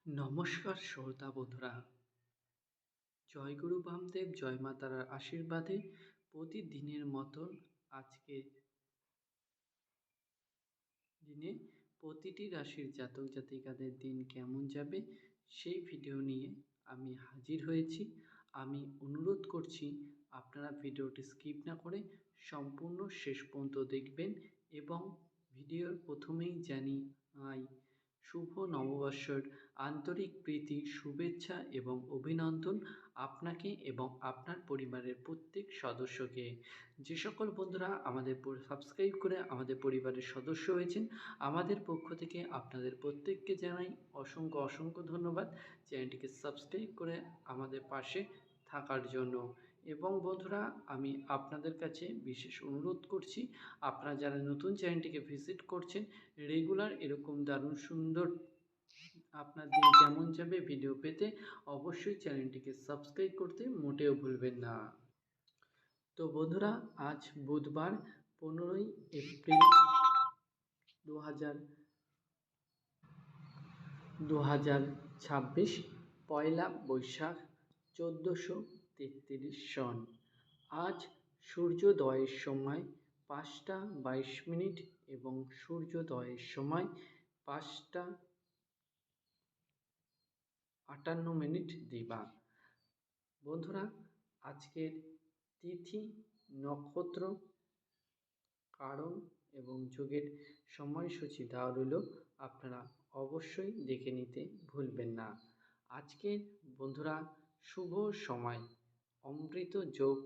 নমস্কার শ্রোতা বন্ধুরা, জয়গুরু বামদেব জয় মা তারার আশীর্বাদে প্রতিদিনের মতন আজকে দিনে প্রতিটি রাশির জাতক জাতিকাদের দিন কেমন যাবে সেই ভিডিও নিয়ে আমি হাজির হয়েছি। আমি অনুরোধ করছি আপনারা ভিডিওটি স্কিপ না করে সম্পূর্ণ শেষ পর্যন্ত দেখবেন এবং ভিডিওর প্রথমেই জানাই শুভ নববর্ষের আন্তরিক প্রীতি, শুভেচ্ছা এবং অভিনন্দন আপনাকে এবং আপনার পরিবারের প্রত্যেক সদস্যকে। যে সকল বন্ধুরা আমাদের সাবস্ক্রাইব করে আমাদের পরিবারের সদস্য হয়েছেন, আমাদের পক্ষ থেকে আপনাদের প্রত্যেককে জানাই অসংখ্য অসংখ্য ধন্যবাদ চ্যানেলটিকে সাবস্ক্রাইব করে আমাদের পাশে থাকার জন্য। এবং বন্ধুরা, আমি আপনাদের কাছে বিশেষ অনুরোধ করছি, আপনারা যারা নতুন চ্যানেলটিকে ভিজিট করছেন, রেগুলার এরকম দারুণ সুন্দর আপনার দিন কেমন যাবে ভিডিও পেতে অবশ্যই চ্যানেলটিকে সাবস্ক্রাইব করতে মোটেও ভুলবেন না। তো বন্ধুরা, আজ বুধবার 15 এপ্রিল 2026, পয়লা বৈশাখ 1433 সন। আজ সূর্যোদয়ের সময় 5টা 22 মিনিট এবং সূর্যোদয়ের সময় 5টা 58 মিনিট দিবা। বন্ধুরা, আজকের তিথি, নক্ষত্র, কারণ এবং যোগের সময়সূচি দেওয়া রইল, আপনারা অবশ্যই দেখে নিতে ভুলবেন না। আজকের বন্ধুরা শুভ সময় অমৃত যোগ,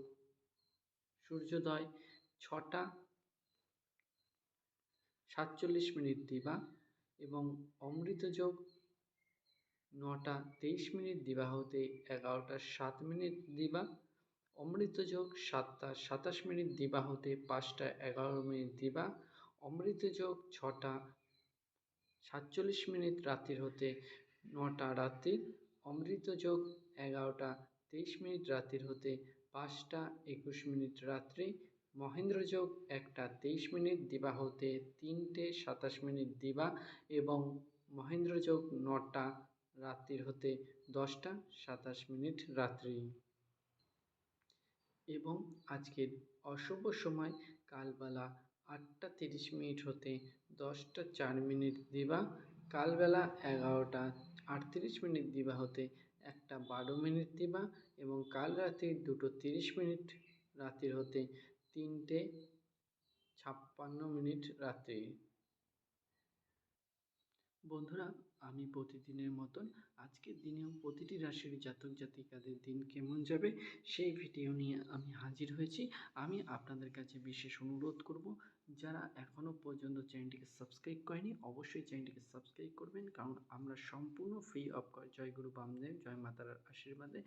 সূর্যোদয় 6টা 47 মিনিট দিবা এবং অমৃত যোগ 9টা 23 মিনিট দিবা হতে 11টা 7 মিনিট দিবা। অমৃত যোগ 7টা 27 মিনিট দিবা হতে 5টা 11 মিনিট দিবা। অমৃত যোগ 6টা 47 মিনিট রাত্রির হতে 9টা রাত্রির। অমৃত যোগ 11টা 23 মিনিট রাত্রির হতে 5টা 21 মিনিট রাত্রি। মহেন্দ্র যোগ 1টা 23 মিনিট দিবা হতে 3টে 27 মিনিট দিবা এবং মহেন্দ্র যোগ 9টা রাত্রির হতে 10টা 27 মিনিট রাত্রি। এবং আজকের অশুভ সময় কালবেলা 8টা 30 মিনিট হতে 10টা 4 মিনিট দিবা। কালবেলা 11টা 38 মিনিট দিবা হতে 1টা 12 মিনিট দিবা এবং কাল রাত্রি 2টো 30 মিনিট রাত্রির হতে 3টে 56 মিনিট রাত্রি। বন্ধুরা, আমি প্রতিদিনের মতন আজকের দিনেও প্রতিটি রাশির জাতক জাতিকাদের দিন কেমন যাবে সেই ভিডিও নিয়ে আমি হাজির হয়েছি। আমি আপনাদের কাছে বিশেষ অনুরোধ করব, যারা এখনও পর্যন্ত চ্যানেলটিকে সাবস্ক্রাইব করেনি অবশ্যই চ্যানেলটিকে সাবস্ক্রাইব করবেন, কারণ আমরা সম্পূর্ণ ফ্রি অফ কস্ট, জয় গুরু বামদেব জয় মা তারার আশীর্বাদে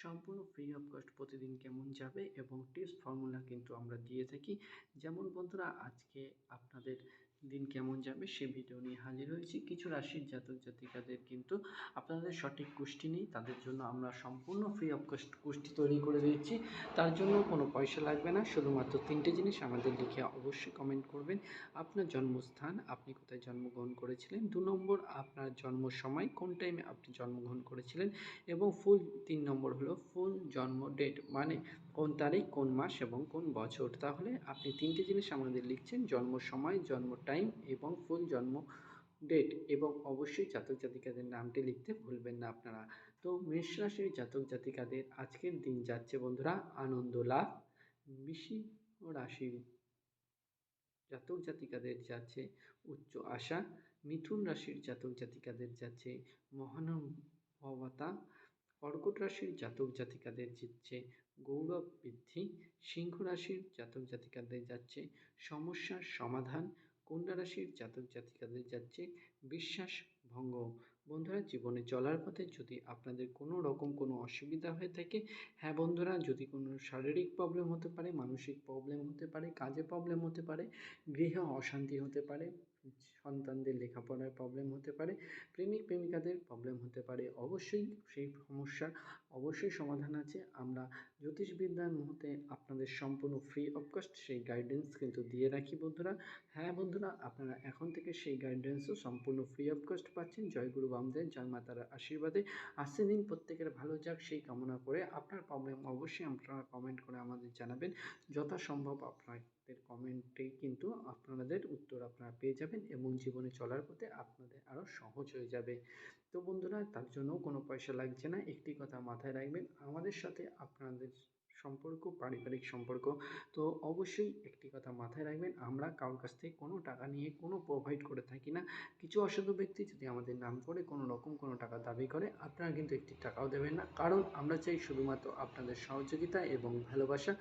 সম্পূর্ণ ফ্রি অফ কস্ট প্রতিদিন কেমন যাবে এবং টিপস ফর্মুলা কিন্তু আমরা দিয়ে থাকি। যেমন বন্ধুরা, আজকে আপনাদের দিন কেমন যাবে সে ভিডিও নিয়ে হাজির হয়েছি। কিছু রাশির জাতক জাতিকাদের কিন্তু আপনাদের সঠিক কুষ্টি নেই, তাদের জন্য আমরা সম্পূর্ণ ফ্রি অফ কস্ট কুষ্টি তৈরি করে দিচ্ছি। তার জন্য কোনো পয়সা লাগবে না, শুধুমাত্র 3টে জিনিস আমাদের লিখে অবশ্যই কমেন্ট করবেন। আপনার জন্মস্থান, আপনি কোথায় জন্মগ্রহণ করেছিলেন, 2 নম্বর আপনার জন্ম সময়, কোন টাইমে আপনি জন্মগ্রহণ করেছিলেন, এবং 3 নম্বর হলো ফুল জন্ম ডেট, মানে কোন তারিখ, কোন মাস এবং কোন বছর। তাহলে আপনি 3টে জিনিস আমাদের লিখছেন, জন্ম সময়, জন্ম টাইম এবং ফুল জন্ম ডেট, এবং অবশ্যই জাতক জাতিকাদের নামটি লিখতে ভুলবেন না আপনারা। তো মেষ রাশির জাতক জাতিকাদের আজকের দিন যাচ্ছে বন্ধুরা আনন্দ লাভ। বৃশ্চিক রাশির জাতক জাতিকাদের যাচ্ছে উচ্চ আশা। মিথুন রাশির জাতক জাতিকাদের যাচ্ছে মহানুভবতা। কর্কট রাশির জাতক জাতিকাদের যাচ্ছে গৌরব বৃদ্ধি। সিংহ রাশির জাতক জাতিকাদের যাচ্ছে সমস্যার সমাধান। কন্যা রাশির জাতক জাতিকাদের যাচ্ছে বিশ্বাস ভঙ্গ। বন্ধুরা, জীবনে চলার পথে যদি আপনাদের কোনো রকম কোনো অসুবিধা হয়ে থাকে, হ্যাঁ বন্ধুরা, যদি কোনো শারীরিক প্রবলেম হতে পারে, মানসিক প্রবলেম হতে পারে, কাজে প্রবলেম হতে পারে, গৃহে অশান্তি হতে পারে, সন্তানদের লেখাপড়ার প্রবলেম হতে পারে, প্রেমিক প্রেমিকাদের প্রবলেম হতে পারে, অবশ্যই সেই সমস্যার অবশ্যই সমাধান আছে। আমরা জ্যোতিষবিদ্যার মতে আপনাদের সম্পূর্ণ ফ্রি অফ কস্ট সেই গাইডেন্স কিন্তু দিয়ে রাখি বন্ধুরা। হ্যাঁ বন্ধুরা, আপনারা এখন থেকে সেই গাইডেন্সও সম্পূর্ণ ফ্রি অফ কস্ট পাচ্ছেন জয়গুরু বামদেব জয় মাতার আশীর্বাদে। আসছে দিন প্রত্যেকের ভালো যাক সেই কামনা করে আপনার প্রবলেম অবশ্যই আপনারা কমেন্ট করে আমাদের জানাবেন। যথাসম্ভব আপনাদের কমেন্টেই কিন্তু আপনাদের উত্তর আপনারা পেয়ে যাবেন এবং জীবনে চলার পথে আপনাদের আরও সহজ হয়ে যাবে। তো বন্ধুরা, তার জন্যও কোনো পয়সা লাগছে না। একটি কথা মাথায় রাখবেন, আমাদের সাথে আপনাদের সম্পর্ক পারিবারিক সম্পর্ক। তো অবশ্যই একটি কথা মাথায় রাখবেন, আমরা কারোর কাছ থেকে কোনো টাকা নিয়ে কোনো প্রোভাইড করে থাকি না। কিছু অসাধু ব্যক্তি যদি আমাদের নাম করে কোনো রকম কোনো টাকা দাবি করে, আপনারা কিন্তু একটি টাকাও দেবেন না, কারণ আমরা চাই শুধুমাত্র আপনাদের সহযোগিতা এবং ভালোবাসা।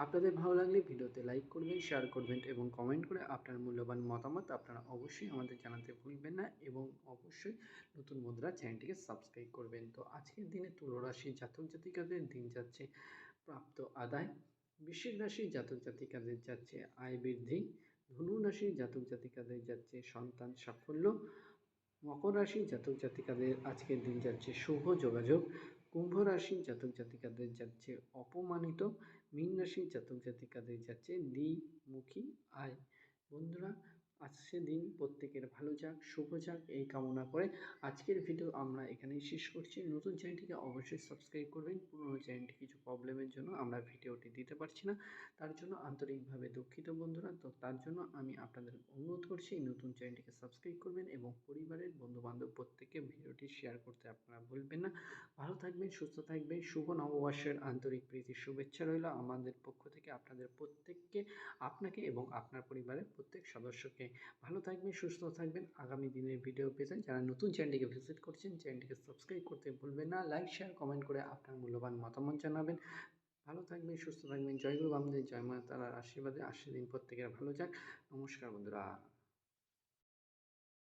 আপনাদের ভালো লাগলে ভিডিওতে লাইক করবেন, শেয়ার করবেন এবং কমেন্ট করে আপনার মূল্যবান মতামত আপনারা অবশ্যই আমাদের জানাতে ভুলবেন না এবং অবশ্যই নতুন বন্ধুরা চ্যানেলটিকে সাবস্ক্রাইব করবেন। তো আজকের দিনে তুলা রাশির জাতক জাতিকাদের দিন যাচ্ছে প্রাপ্ত আদায়, বৃশ্চিক রাশির জাতক জাতিকাদের যাচ্ছে আয় বৃদ্ধি, ধনু রাশির জাতক জাতিকাদের যাচ্ছে সন্তান সাফল্য, মকর রাশির জাতক জাতিকাদের আজকের দিন যাচ্ছে শুভ যোগাযোগ, কুম্ভ রাশির জাতক জাতিকাদের যাচ্ছে অপমানিত, মীন রাশির জাতক জাতিকাদের যাচ্ছে দ্বিমুখী আয়। বন্ধুরা, আজকের দিন প্রত্যেকের ভালো যাক, শুভ যাক এই কামনা করে আজকের ভিডিও আমরা এখানেই শেষ করছি। নতুন চ্যানেলটিকে অবশ্যই সাবস্ক্রাইব করবেন। পুরনো চ্যানেলটি কিছু প্রবলেমের জন্য আমরা ভিডিওটি দিতে পারছি না, তার জন্য আন্তরিকভাবে দুঃখিত বন্ধুরা। তো তার জন্য আমি আপনাদের অনুরোধ করছি নতুন চ্যানেলটিকে সাবস্ক্রাইব করবেন এবং পরিবারের বন্ধুবান্ধব প্রত্যেককে ভিডিওটি শেয়ার করতে আপনারা ভুলবেন না। ভালো থাকবেন, সুস্থ থাকবেন। শুভ নববর্ষের আন্তরিক প্রীতি শুভেচ্ছা রইল আমাদের পক্ষ থেকে আপনাদের প্রত্যেককে, আপনাকে এবং আপনার পরিবারের প্রত্যেক সদস্যকে। ভালো থাকবেন, সুস্থ থাকবেন। আগামী দিনের ভিডিও পেতে যারা নতুন চ্যানেলটিকে ভিজিট করছেন চ্যানেলটিকে সাবস্ক্রাইব করতে ভুলবেন না। লাইক শেয়ার কমেন্ট করে আপনার মূল্যবান মতামত জানাবেন। ভালো থাকবেন, সুস্থ থাকবেন। জয় গুরু বামদেব জয় মা তারার আশীর্বাদে আশীর্বাদ দিন প্রত্যেকের ভালো যাক। নমস্কার বন্ধুরা।